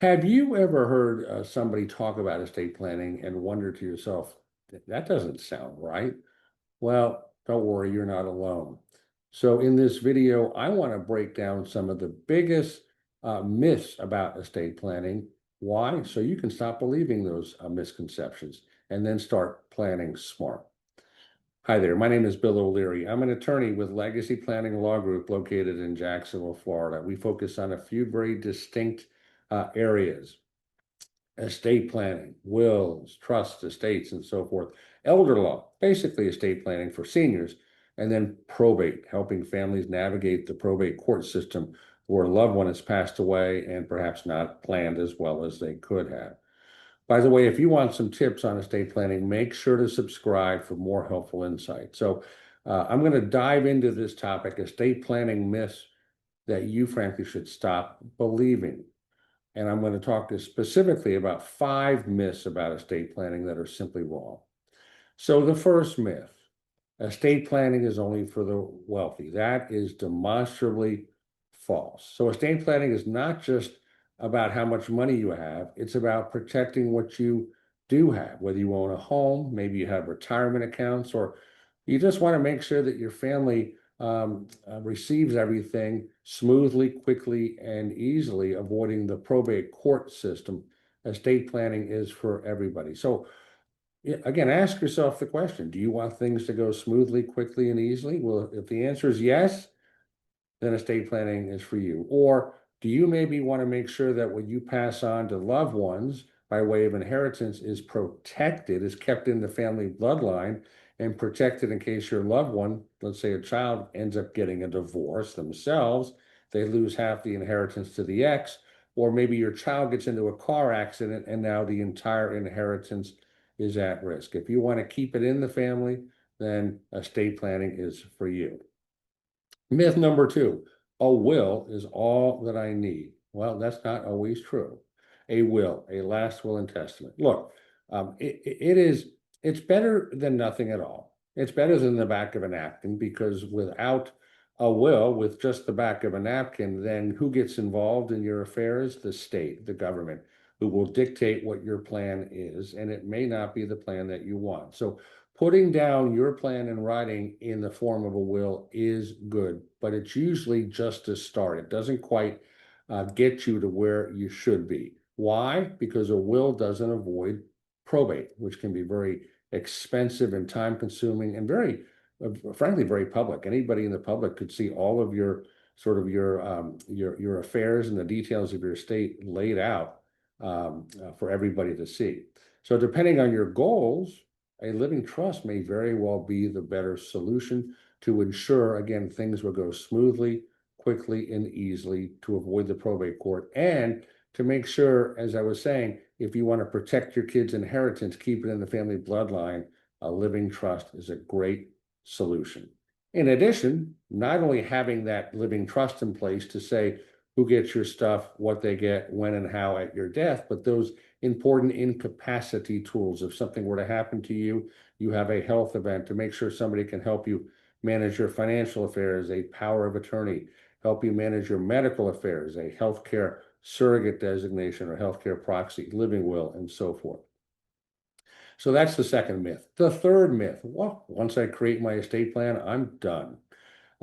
Have you ever heard somebody talk about estate planning and wonder to yourself, that doesn't sound right? Well, don't worry, you're not alone. So in this video, I want to break down some of the biggest myths about estate planning. Why? So you can stop believing those misconceptions and then start planning smart. Hi there, my name is Bill O'Leary. I'm an attorney with Legacy Planning Law Group located in Jacksonville, Florida. We focus on a few very distinct areas: estate planning, wills, trusts, estates, and so forth. Elder law, basically estate planning for seniors, and then probate, helping families navigate the probate court system where a loved one has passed away and perhaps not planned as well as they could have. By the way, if you want some tips on estate planning, make sure to subscribe for more helpful insight. So I'm going to dive into this topic, estate planning myths that you frankly should stop believing. And I'm going to talk specifically about 5 myths about estate planning that are simply wrong. So the first myth, estate planning is only for the wealthy. That is demonstrably false. So estate planning is not just about how much money you have, it's about protecting what you do have, whether you own a home, maybe you have retirement accounts, or you just want to make sure that your family receives everything smoothly, quickly, and easily, avoiding the probate court system. Estate planning is for everybody. So yeah, again, ask yourself the question, do you want things to go smoothly, quickly, and easily? Well, if the answer is yes, then estate planning is for you. Or do you maybe want to make sure that what you pass on to loved ones by way of inheritance is protected, is kept in the family bloodline and protected in case your loved one, let's say a child, ends up getting a divorce themselves, they lose half the inheritance to the ex, or maybe your child gets into a car accident and now the entire inheritance is at risk. If you want to keep it in the family, then estate planning is for you. Myth number 2, a will is all that I need. Well, that's not always true. A will, a last will and testament. Look, it's better than nothing at all. It's better than the back of a napkin, because without a will, with just the back of a napkin, then who gets involved in your affairs? The state, the government, who will dictate what your plan is, and it may not be the plan that you want. So putting down your plan in writing in the form of a will is good, but it's usually just a start. It doesn't quite get you to where you should be. Why? Because a will doesn't avoid probate, which can be very expensive and time consuming and very, frankly, very public. Anybody in the public could see all of your sort of your affairs and the details of your estate laid out for everybody to see. So depending on your goals, a living trust may very well be the better solution to ensure, again, things will go smoothly, quickly, and easily, to avoid the probate court, and to make sure, as I was saying, if you want to protect your kids' inheritance, keep it in the family bloodline, a living trust is a great solution. In addition, not only having that living trust in place to say who gets your stuff, what they get, when and how at your death, but those important incapacity tools. If something were to happen to you, you have a health event, to make sure somebody can help you manage your financial affairs, a power of attorney, help you manage your medical affairs, a healthcare surrogate designation or healthcare proxy, living will, and so forth. So that's the second myth. The third myth, well, once I create my estate plan, I'm done.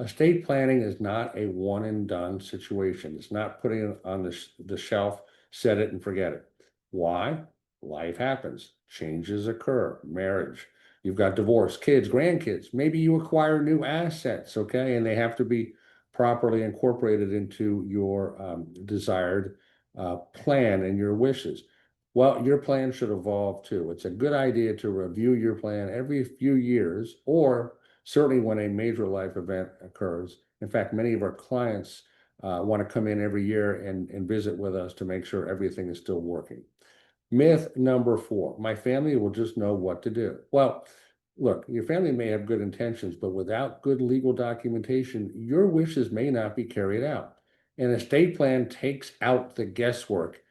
Estate planning is not a one and done situation. It's not putting it on the shelf, set it and forget it. Why? Life happens, changes occur, marriage, you've got divorce, kids, grandkids. Maybe you acquire new assets, okay, and they have to be properly incorporated into your desired plan and your wishes. Well, your plan should evolve too. It's a good idea to review your plan every few years, or certainly when a major life event occurs. In fact, many of our clients want to come in every year and visit with us to make sure everything is still working. Myth number 4, my family will just know what to do. Well, look, your family may have good intentions, but without good legal documentation, your wishes may not be carried out. An estate plan takes out the guesswork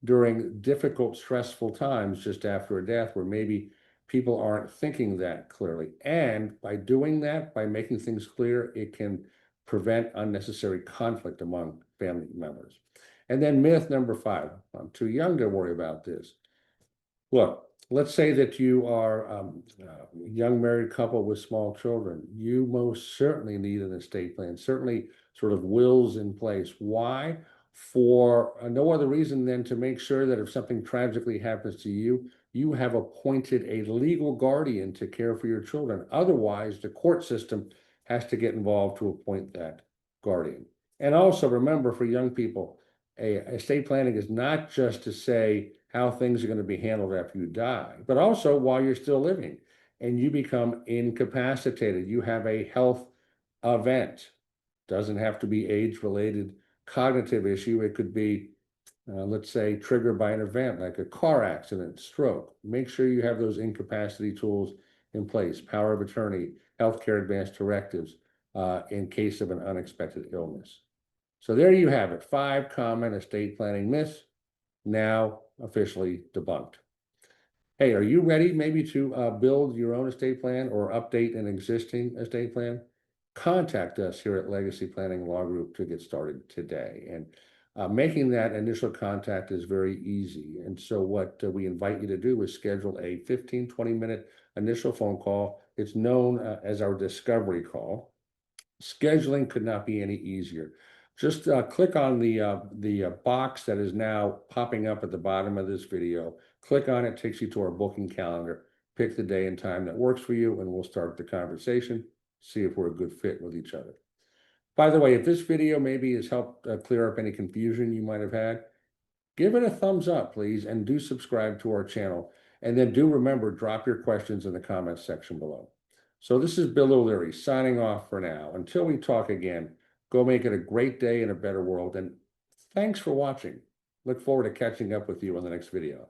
during difficult, stressful times just after a death, where maybe people aren't thinking that clearly. And by doing that, by making things clear, it can prevent unnecessary conflict among family members. And then myth number 5, I'm too young to worry about this. Look, let's say that you are a young married couple with small children. You most certainly need an estate plan, certainly sort of wills in place. Why? For no other reason than to make sure that if something tragically happens to you, you have appointed a legal guardian to care for your children. Otherwise, the court system has to get involved to appoint that guardian. And also remember, for young people, estate planning is not just to say how things are going to be handled after you die, but also while you're still living and you become incapacitated. You have a health event. Doesn't have to be age-related cognitive issue. It could be, let's say, triggered by an event like a car accident, stroke. Make sure you have those incapacity tools in place, power of attorney, healthcare advance directives in case of an unexpected illness. So there you have it, 5 common estate planning myths, now officially debunked. Hey, are you ready maybe to build your own estate plan or update an existing estate plan? Contact us here at Legacy Planning Law Group to get started today. And making that initial contact is very easy. And so what we invite you to do is schedule a 15, 20-minute initial phone call. It's known as our discovery call. Scheduling could not be any easier. Just click on the box that is now popping up at the bottom of this video. Click on it, takes you to our booking calendar. Pick the day and time that works for you, and we'll start the conversation, see if we're a good fit with each other. By the way, if this video maybe has helped clear up any confusion you might have had, give it a thumbs up, please, and do subscribe to our channel. And then do remember, drop your questions in the comments section below. So this is Bill O'Leary signing off for now. Until we talk again, go make it a great day and a better world. And thanks for watching. Look forward to catching up with you on the next video.